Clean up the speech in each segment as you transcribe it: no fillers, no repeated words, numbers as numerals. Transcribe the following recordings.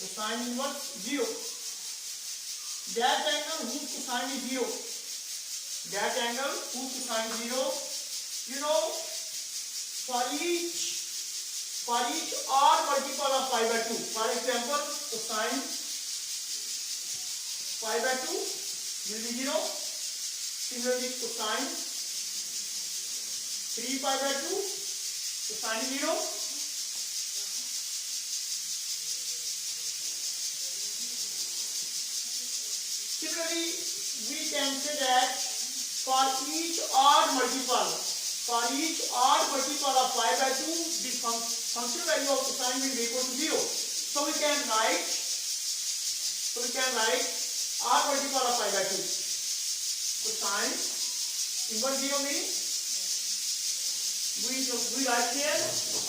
cosine inverse 0. That angle whose cosine is 0. That angle whose cosine is 0. You know, for each odd multiple of pi by 2. For example, cosine pi by 2 will be 0. Similarly, cosine 3 pi by 2, cosine 0. Similarly, we can say that for each odd multiple of pi by 2, the function value of cosine will be equal to 0. So we can write odd multiple of pi by 2. Cosine inverse 0 means we write here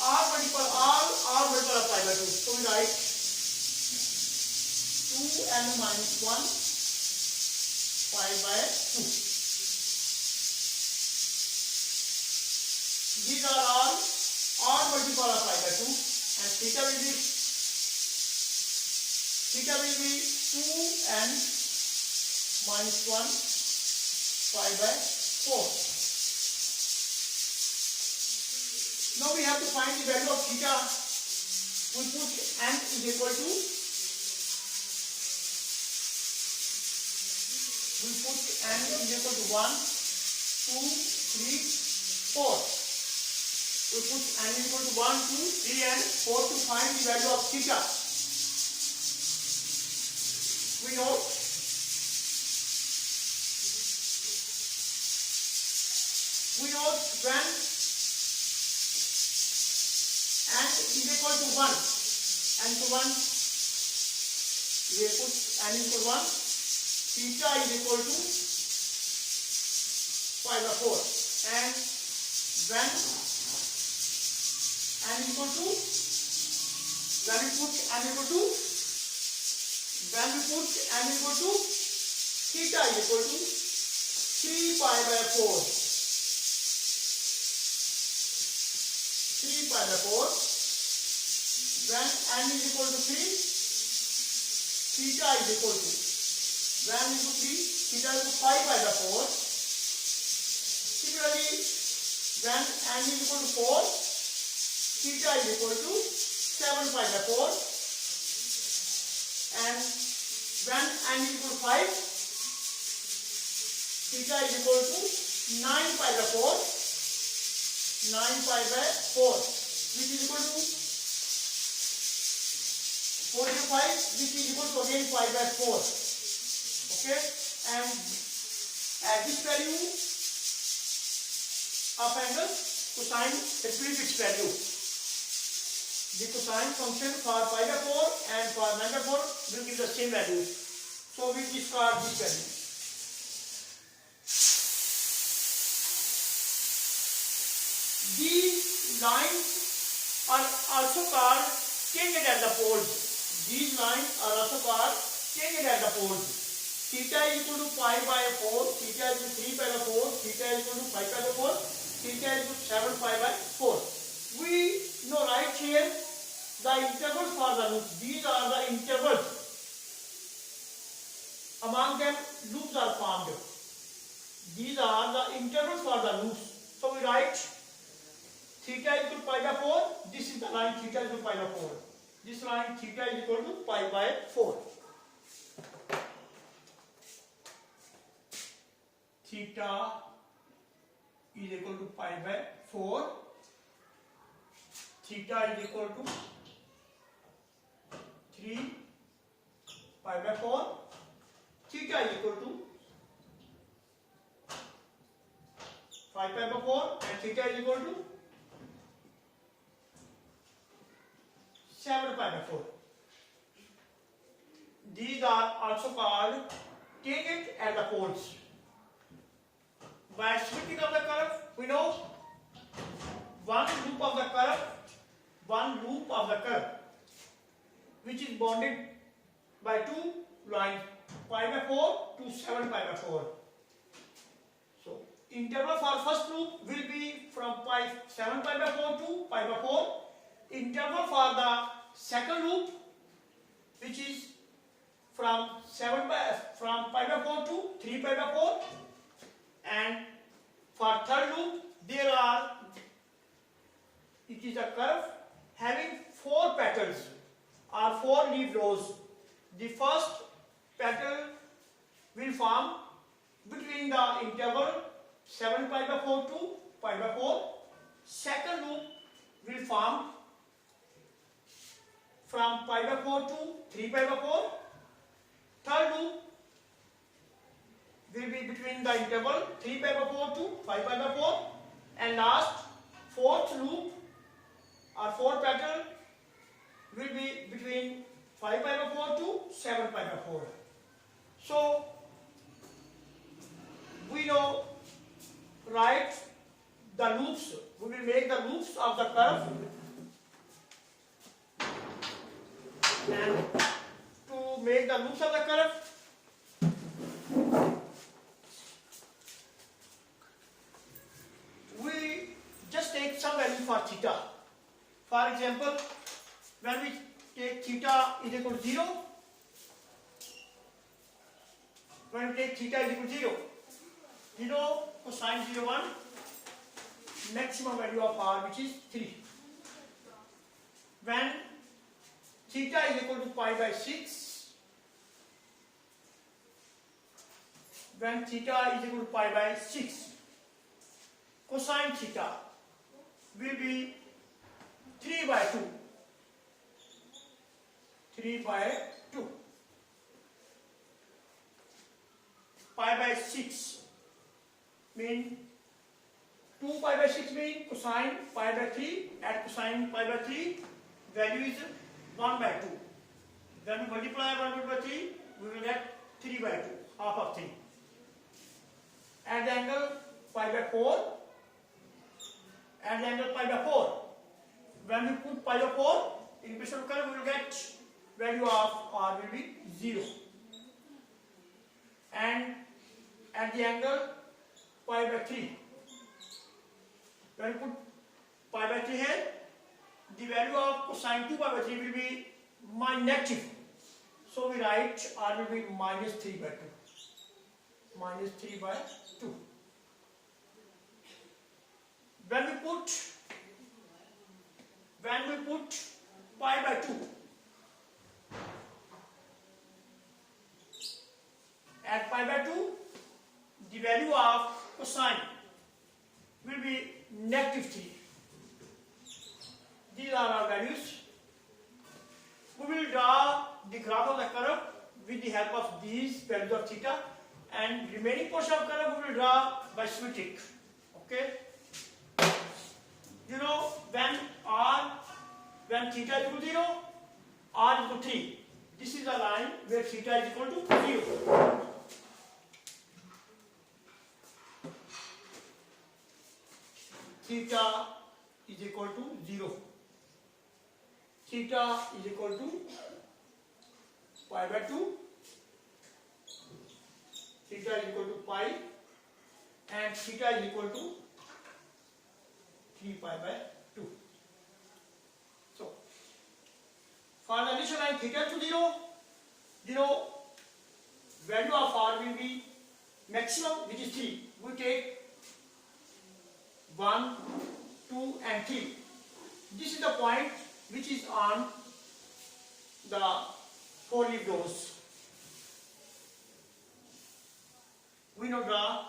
all multiple of pi by 2. So we write 2n minus 1 pi by 2. These are all odd multiple of pi by 2, and theta will be 2n minus 1 pi by 4. Now we have to find the value of theta. We put n is equal to 1, 2, 3, 4. We put n is equal to 1, 2, 3 and 4 to find the value of theta. We know when n is equal to 1, n to 1, we put n is equal to 1, theta is equal to pi by 4, and when n is equal to, when we put n is equal to theta is equal to 3 pi by 4. 3 pi by 4. When n is equal to 3, theta is equal to, when n is equal to 3, theta is equal to 5 pi by 4. Similarly, when n is equal to 4, theta is equal to 7 pi by 4. And when n is equal to 5, theta is equal to 9 pi by 4. 9 pi by 4, which is equal to 45, which is equal to again pi by 4. Okay, and at this value of angle, cosine retrieves its value. The cosine function for pi by 4 and for 9 by 4 will give the same value. So we discard this value. These lines are also called tangent at the poles. These lines are also called tangent at the poles. Theta is equal to pi by 4, theta is equal to 3 pi by 4, theta is equal to 5 pi by 4, theta is equal to 7 pi by 4. We know right here the intervals for the loops. These are the intervals. Among them, loops are formed. These are the intervals for the loops. So we write theta is equal to pi by 4. This is the line theta is equal to pi by 4. This line theta is equal to pi by 4. Theta is equal to pi by 4. Theta is equal to 3 pi by 4. Theta is equal to 5 pi by 4 and theta is equal to 7 pi by 4. These are also called tangent at the poles. By splitting of the curve, we know one loop of the curve, which is bounded by two lines, pi by 4 to 7 pi by 4. So interval for first loop will be from 7 pi by 4 to pi by 4. Interval for the second loop which is from pi by 4 to 3 pi by 4, and for third loop it is a curve having 4 petals or 4 leaf rows. The first petal will form between the interval 7 pi by 4 to pi by 4. Second loop will form from pi by 4 to 3 pi by 4. Third loop will be between the interval 3 pi by 4 to 5 pi by 4. And last, fourth loop or fourth petal will be between 5 pi by 4 to 7 pi by 4. So, we know, write the loops. We will make the loops of the curve, and to make the loops of the curve, we just take some value for theta. For example, when we take theta is equal to 0, when we take theta is equal to 0, you know cosine 01, maximum value of r, which is 3. When theta is equal to pi by 6, when theta is equal to pi by 6, cosine theta will be 3 by 2. 3 by 2. Pi by 6 mean 2 pi by 6 mean cosine pi by 3, at cosine pi by 3 value is 1 by 2. When we multiply 1 by 3, we will get 3 by 2, half of 3. At the angle pi by 4, at the angle pi by 4, when we put pi by 4 in equation of curve, we will get value of r will be 0. And at the angle pi by 3, when we put pi by 3 here, the value of cosine 2 pi by 3 will be negative. So we write r will be minus 3 by 2. Minus 3 by 2. When we put pi by 2 at pi by 2, the value of cosine will be negative 3. These are our values. We will draw the graph of the curve with the help of these values of theta, and remaining portion of curve we will draw by symmetric. Okay. You know, when theta is equal to 0, r is equal to 3. This is a line where theta is equal to 0. Theta is equal to 0. Theta is equal to pi by 2. Theta is equal to pi, and theta is equal to 3 pi by 2. So, for the initial line theta to 0, value of r will be maximum, which is 3. We take 1, 2 and 3. This is the point which is on the 4 leaf rows. We now draw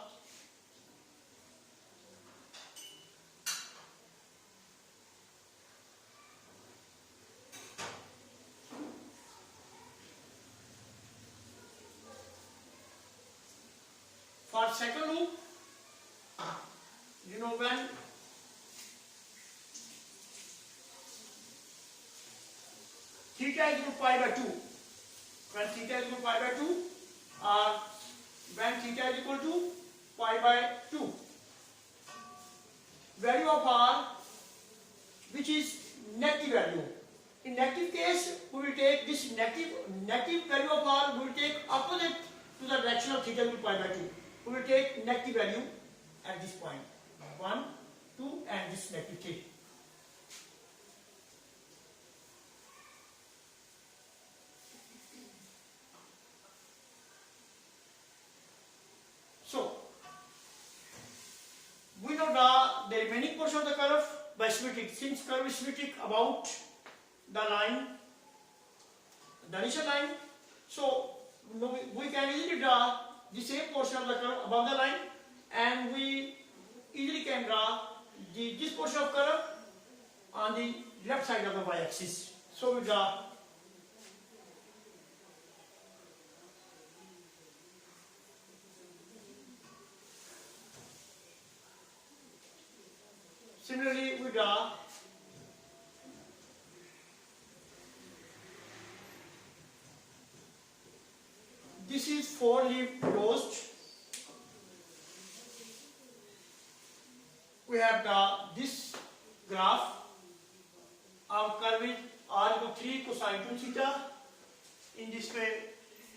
for second loop. You know, when theta is equal to pi by 2, when theta is equal to pi by 2, or when theta is equal to pi by 2, value of r, which is negative value. In negative case, we will take this negative value of r, we will take opposite to the direction of theta equal to pi by 2. We will take negative value at this point. 1, 2 and this negative 3. portion of the curve by symmetric. Since curve is symmetric about the line, the initial line, so we can easily draw the same portion of the curve above the line, and we easily can draw this portion of curve on the left side of the y-axis. So we draw similarly we draw this is 4-leaf roast. We have this graph. Our curve is r equal to 3 cosine 2 theta. In this way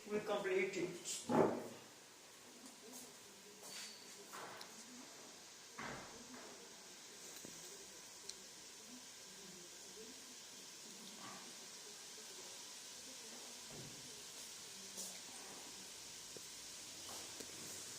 we complete it.